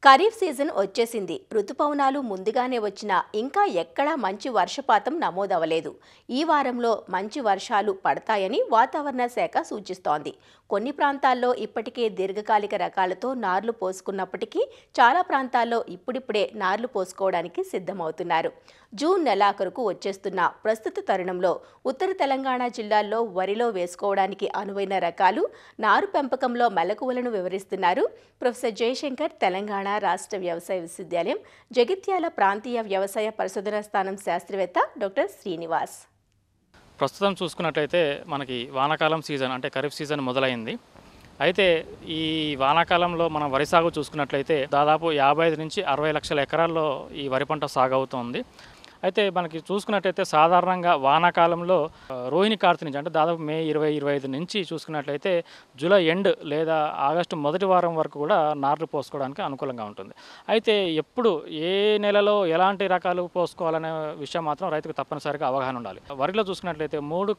Kharif season వచ్చేసింది. రుతుపవనాలు ముందుగానే వచ్చినా ఇంకా ఎక్కడా మంచి వర్షపాతం నమోదవలేదు. ఈ వారంలో మంచి వర్షాలు పడతాయని వాతావరణ శాఖ సూచిస్తోంది. కొన్ని ప్రాంతాల్లో ఇప్పటికే దీర్ఘకాలిక రకాలతో నార్లు పోసుకున్నప్పటికీ చాలా ప్రాంతాల్లో ఇప్పుడిప్పుడే నార్లు పోసుకోవడానికి సిద్ధమవుతున్నారు. జూన్ నెలాఖరుకు వచ్చేస్తున్న ప్రస్తుత తరుణంలో ఉత్తర తెలంగాణ జిల్లాల్లో వరిలో వేసుకోవడానికి అనువైన రకాలు, నారు పెంపకంలో మెలకువలను వివరిస్తున్నారు ప్రొఫెసర్ జయశంకర్, తెలంగాణ రాష్ట్ర వ్యవసాయ విశ్వవిద్యాలయం జగిత్యాల ప్రాంతీయ వ్యవసాయ పరిశోధనా స్థానం శాస్త్రవేత్త డాక్టర్ శ్రీనివాస్. ప్రస్తుతం చూసుకున్నట్లయితే మనకి వానాకాలం సీజన్ అంటే ఖరీఫ్ సీజన్ మొదలైంది. అయితే ఈ వానాకాలంలో మనం వరి సాగు చూసుకున్నట్లయితే దాదాపు 55 నుంచి 60 లక్షల ఎకరాల్లో ఈ వరి పంట సాగు అవుతుంది. అయితే మనకి చూసుకున్నట్లయితే సాధారణంగా వానాకాలంలో రోహిణి కార్తె నుంచి అంటే దాదాపు మే 20-25 నుంచి చూసుకున్నట్లయితే జూలై ఎండ్ లేదా ఆగస్టు మొదటి వారం వరకు కూడా నార్లు పోసుకోవడానికి అనుకూలంగా ఉంటుంది. అయితే ఎప్పుడు ఏ నెలలో ఎలాంటి రకాలు పోసుకోవాలనే విషయం మాత్రం రైతుకు తప్పనిసరిగా అవగాహన ఉండాలి. వరిలో చూసుకున్నట్లయితే 3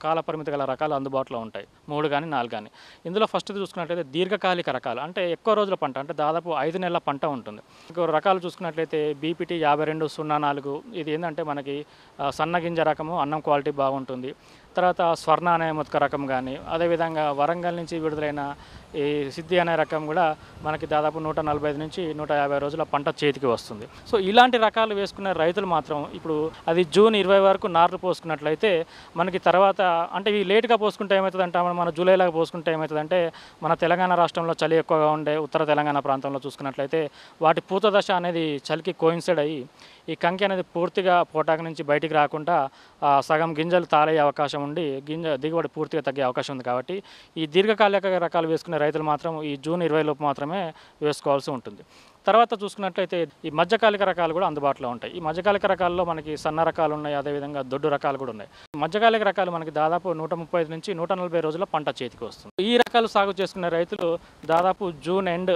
కాల పరిమితి గల రకాలు అందుబాటులో ఉంటాయి, 3 కానీ 4 కానీ. ఇందులో ఫస్ట్ చూసుకున్నట్లయితే దీర్ఘకాలిక రకాలు అంటే ఎక్కువ రోజుల పంట అంటే దాదాపు 5 నెలల పంట ఉంటుంది. ఇంకో రకాలు చూసుకున్నట్లయితే బీపీటీ 5204 ఇది ఏంటంటే మనకి సన్నగింజ రకము, అన్నం క్వాలిటీ బాగుంటుంది. తర్వాత స్వర్ణ అనే ముతక రకం కానీ, అదేవిధంగా వరంగల్ నుంచి విడుదలైన ఈ సిద్ధి అనే రకం కూడా మనకి దాదాపు 145 నుంచి 150 రోజుల పంట చేతికి వస్తుంది. సో ఇలాంటి రకాలు వేసుకునే రైతులు మాత్రం ఇప్పుడు అది జూన్ 20 వరకు నార్లు పోసుకున్నట్లయితే మనకి తర్వాత అంటే ఇవి లేటుగా పోసుకుంటే ఏమవుతుందంటే మన జూలైలాగా పోసుకుంటే ఏమవుతుందంటే మన తెలంగాణ రాష్ట్రంలో చలి ఎక్కువగా ఉండే ఉత్తర తెలంగాణ ప్రాంతంలో చూసుకున్నట్లయితే వాటి పూత దశ అనేది చలికి కోయిన్సైడ్ అయ్యి ఈ కంకి అనేది పూర్తిగా పోటాకు నుంచి బయటికి రాకుండా సగం గింజలు తాలయ్యే అవకాశం ఉండి గింజ దిగుబడి పూర్తిగా తగ్గే అవకాశం ఉంది. కాబట్టి ఈ దీర్ఘకాలిక రకాలు వేసుకునే రైతులు మాత్రం ఈ జూన్ 20 లోపు మాత్రమే వేసుకోవాల్సి ఉంటుంది. తర్వాత చూసుకున్నట్లయితే ఈ మధ్యకాలిక రకాలు కూడా అందుబాటులో ఉంటాయి. ఈ మధ్యకాలిక రకాల్లో మనకి సన్న రకాలు ఉన్నాయి, అదేవిధంగా దొడ్డు రకాలు కూడా ఉన్నాయి. మధ్యకాలిక రకాలు మనకి దాదాపు 135 నుంచి 140 రోజుల పంట చేతికి వస్తుంది. ఈ రకాలు సాగు చేసుకునే రైతులు దాదాపు జూన్ ఎండ్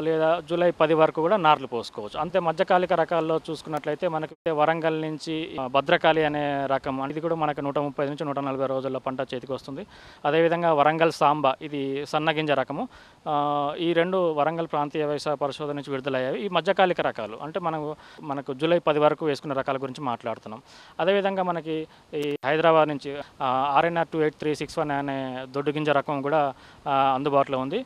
లేదా జూలై 10 వరకు కూడా నార్లు పోసుకోవచ్చు. అంతే మధ్యకాలిక రకాల్లో చూసుకున్నట్లయితే మనకి వరంగల్ నుంచి భద్రకాళి అనే రకం ఇది కూడా మనకి 130 నుంచి 140 రోజుల పంట చేతికి వస్తుంది. అదేవిధంగా వరంగల్ సాంబా ఇది సన్నగింజ రకము. ఈ రెండు వరంగల్ ప్రాంతీయ వ్యవసాయ పరిశోధన నుంచి విడుదలయ్యాయి. ఈ మధ్యకాలిక రకాలు అంటే మనకు జూలై 10 వరకు వేసుకునే రకాల గురించి మాట్లాడుతున్నాం. అదేవిధంగా మనకి ఈ హైదరాబాద్ నుంచి RNR 28361 అనే దొడ్డు గింజ రకం కూడా అందుబాటులో ఉంది.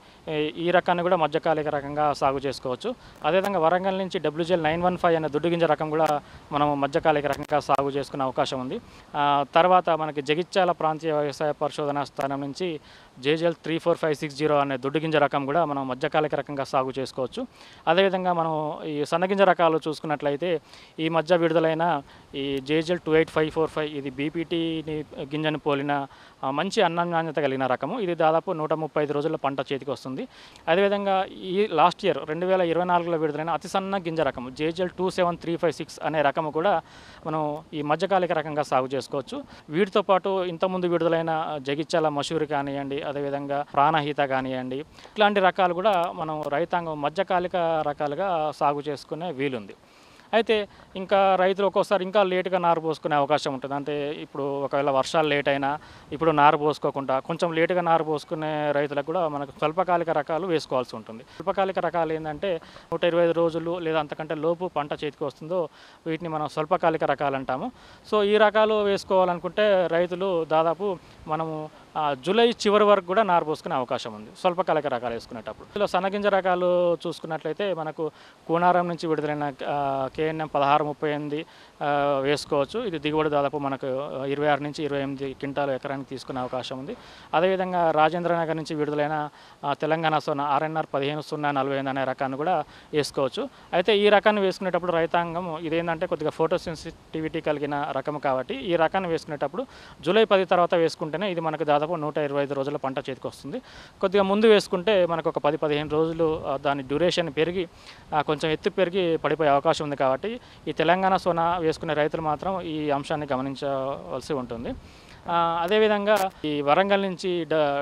ఈ రకాన్ని కూడా మధ్యకాలిక రకంగా సాగు చేసుకోవచ్చు. అదేవిధంగా వరంగల్ నుంచి WGL 915 అనే దొడ్డు గింజ రకం కూడా మనం మధ్యకాలిక రకంగా సాగు చేసుకునే అవకాశం ఉంది. తర్వాత మనకి జగిత్యాల ప్రాంతీయ వ్యవసాయ పరిశోధనా స్థానం నుంచి JGL 34560 అనే దొడ్డు గింజ రకం కూడా మనం మధ్యకాలిక రకంగా సాగు చేసుకోవచ్చు. అదేవిధంగా మనం ఈ సన్నగింజ రకాలు చూసుకున్నట్లయితే ఈ మధ్య విడుదలైన ఈ JGL 28545 ఇది బీపీటీని గింజను పోలిన మంచి అన్న నాణ్యత కలిగిన రకము. ఇది దాదాపు 135 రోజుల పంట చేతికి వస్తుంది. అదేవిధంగా ఈ లాస్ట్ ఇయర్ 2024లో విడుదలైన అతి సన్న గింజ రకము JGL 27356 అనే రకము కూడా మనం ఈ మధ్యకాలిక రకంగా సాగు చేసుకోవచ్చు. వీటితో పాటు ఇంతకుముందు విడుదలైన జగిత్యాల మసూరి కానివ్వండి, అదేవిధంగా ప్రాణహిత కానివ్వండి, ఇట్లాంటి రకాలు కూడా మనం రైతాంగం మధ్యకాలిక రకాలుగా సాగు చేసుకునే వీలుంది. అయితే ఇంకా రైతులు ఒక్కోసారి ఇంకా లేటుగా నారు పోసుకునే అవకాశం ఉంటుంది. అంటే ఇప్పుడు ఒకవేళ వర్షాలు లేట్ అయినా ఇప్పుడు నారు పోసుకోకుండా కొంచెం లేటుగా నారు పోసుకునే రైతులకు కూడా మనకు స్వల్పకాలిక రకాలు వేసుకోవాల్సి ఉంటుంది. స్వల్పకాలిక రకాలు ఏంటంటే 125 రోజులు లేదా అంతకంటే లోపు పంట చేతికి వస్తుందో వీటిని మనం స్వల్పకాలిక రకాలు అంటాము. సో ఈ రకాలు వేసుకోవాలనుకుంటే రైతులు దాదాపు మనము జూలై చివరి వరకు కూడా నారు పోసుకునే అవకాశం ఉంది స్వల్పకాలిక రకాలు వేసుకునేటప్పుడు. ఇందులో సన్నగింజ రకాలు చూసుకున్నట్లయితే మనకు కూనారం నుంచి విడుదలైన KNM 1638 వేసుకోవచ్చు. ఇది దిగుబడి దాదాపు మనకు 26 నుంచి 28 క్వింటాలు ఎకరానికి తీసుకునే అవకాశం ఉంది. అదేవిధంగా రాజేంద్రనగర్ నుంచి విడుదలైన తెలంగాణ సోనా RNR 15045 అనే రకాన్ని కూడా వేసుకోవచ్చు. అయితే ఈ రకాన్ని వేసుకునేటప్పుడు రైతాంగం ఇదేంటంటే కొద్దిగా ఫోటో సెన్సిటివిటీ కలిగిన రకం కాబట్టి ఈ రకాన్ని వేసుకునేటప్పుడు జూలై 10 తర్వాత వేసుకుంటేనే ఇది మనకు దాదాపు 125 రోజుల పంట చేతికి వస్తుంది. కొద్దిగా ముందు వేసుకుంటే మనకు ఒక 10-15 రోజులు దాని డ్యూరేషన్ పెరిగి కొంచెం ఎత్తు పెరిగి పడిపోయే అవకాశం ఉంది. కాబట్టి ఈ తెలంగాణ సోనా వేసుకునే రైతులు మాత్రం ఈ అంశాన్ని గమనించవలసి ఉంటుంది. అదేవిధంగా ఈ వరంగల్ నుంచి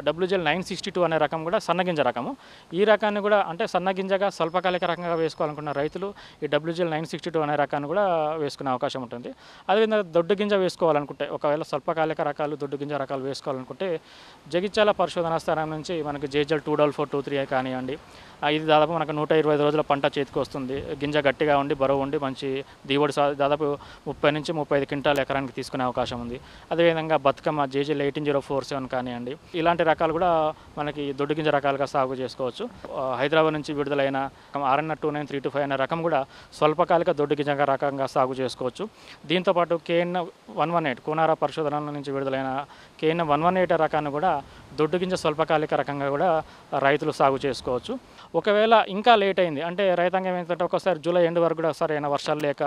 డబ్ల్యూజెల్ 962 అనే రకం కూడా సన్నగింజ రకము. ఈ రకాన్ని కూడా అంటే సన్నగింజగా స్వల్పకాలిక రకంగా వేసుకోవాలనుకున్న రైతులు ఈ డబ్ల్యూజెల్ 962 అనే రకాన్ని కూడా వేసుకునే అవకాశం ఉంటుంది. అదేవిధంగా దొడ్డు గింజ వేసుకోవాలనుకుంటే, ఒకవేళ స్వల్పకాలిక రకాలు దొడ్డు గింజ రకాలు వేసుకోవాలనుకుంటే జగిత్యాల పరిశోధనా స్థానం నుంచి మనకి జేజల్ 24423 కానివ్వండి, ఇది దాదాపు మనకు 125 రోజుల పంట చేతికి వస్తుంది. గింజ గట్టిగా ఉండి బరువు ఉండి మంచి దిగుబడి దాదాపు 30 నుంచి 35 క్వింటాల్ ఎకరానికి తీసుకునే అవకాశం ఉంది. అదేవిధంగా బతుకమ్మ జేజల్ 18047 కానివ్వండి, ఇలాంటి రకాలు కూడా మనకి దొడ్డు గింజ రకాలుగా సాగు చేసుకోవచ్చు. హైదరాబాద్ నుంచి విడుదలైన RNR 29325 అనే రకం కూడా స్వల్పకాలిక దొడ్డు గింజ రకంగా సాగు చేసుకోవచ్చు. దీంతోపాటు KN 118 కోనారా పరిశోధనల నుంచి విడుదలైన KN 118 రకాన్ని కూడా దొడ్డు గింజ స్వల్పకాలిక రకంగా కూడా రైతులు సాగు చేసుకోవచ్చు. ఒకవేళ ఇంకా లేట్ అయింది అంటే రైతాంగం ఏంటంటే ఒకసారి జూలై ఎండ్ వరకు కూడా సరైన వర్షాలు లేక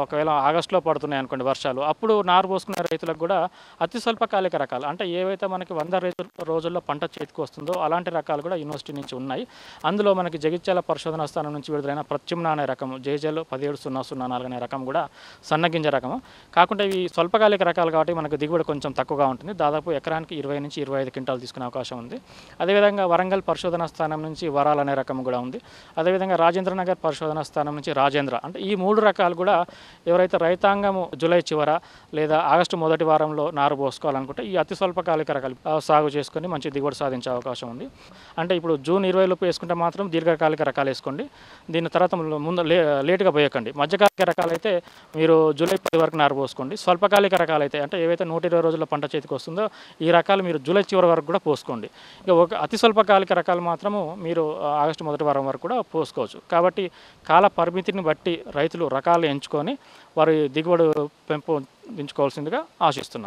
ఒకవేళ ఆగస్టులో పడుతున్నాయి అనుకోండి వర్షాలు, అప్పుడు నారు పోసుకునే రైతులకు కూడా అతి స్వల్పకాలిక రకాలు అంటే ఏవైతే మనకి 100 రోజుల్లో పంట చేతికి వస్తుందో అలాంటి రకాలు కూడా యూనివర్సిటీ నుంచి ఉన్నాయి. అందులో మనకి జగిత్యాల పరిశోధనా స్థానం నుంచి విడుదలైన ప్రత్యుమ్న అనే రకం జేజల్ 17004 అనే రకం కూడా సన్నగింజ రకము. కాకుండా ఇవి స్వల్పకాలిక రకాలు కాబట్టి మనకు దిగుబడి కొంచెం తక్కువగా ఉంటుంది. దాదాపు ఎకరానికి 20 నుంచి 25 క్వింటాలు తీసుకునే అవకాశం ఉంది. అదేవిధంగా వరంగల్ పరిశోధనా స్థానం నుంచి వరాల్ అనే రకం కూడా ఉంది. అదేవిధంగా రాజేంద్రనగర్ పరిశోధనా స్థానం నుంచి రాజేంద్ర, అంటే ఈ 3 రకాలు కూడా ఎవరైతే రైతాంగము జూలై చివర లేదా ఆగస్టు మొదటి వారంలో నారు పోసుకోవాలనుకుంటే ఈ అతి స్వల్పకాలిక రకాలు సాగు చేసుకొని మంచి దిగుబడి సాధించే అవకాశం ఉంది. అంటే ఇప్పుడు జూన్ 20 లోపు వేసుకుంటే మాత్రం దీర్ఘకాలిక రకాలు వేసుకోండి. దీని తర్వాత ముందు లేటుగా పోయకండి. మధ్యకాలిక రకాలు అయితే మీరు జూలై 10 వరకు నారు పోసుకోండి. స్వల్పకాలిక రకాలు అయితే అంటే ఏవైతే 120 రోజుల పంట చేతికి వస్తుందో ఈ రకాలు మీరు జూలై చివరి వరకు కూడా పోసుకోండి. ఇక ఒక అతి స్వల్పకాలిక రకాలు మాత్రము మీరు ఆగస్టు మొదటి వారం వరకు కూడా పోసుకోవచ్చు. కాబట్టి కాల పరిమితిని బట్టి రైతులు రకాలు ఎంచుకొని వారి దిగుబడి పెంపొందించుకోవాల్సిందిగా ఆశిస్తున్నాను.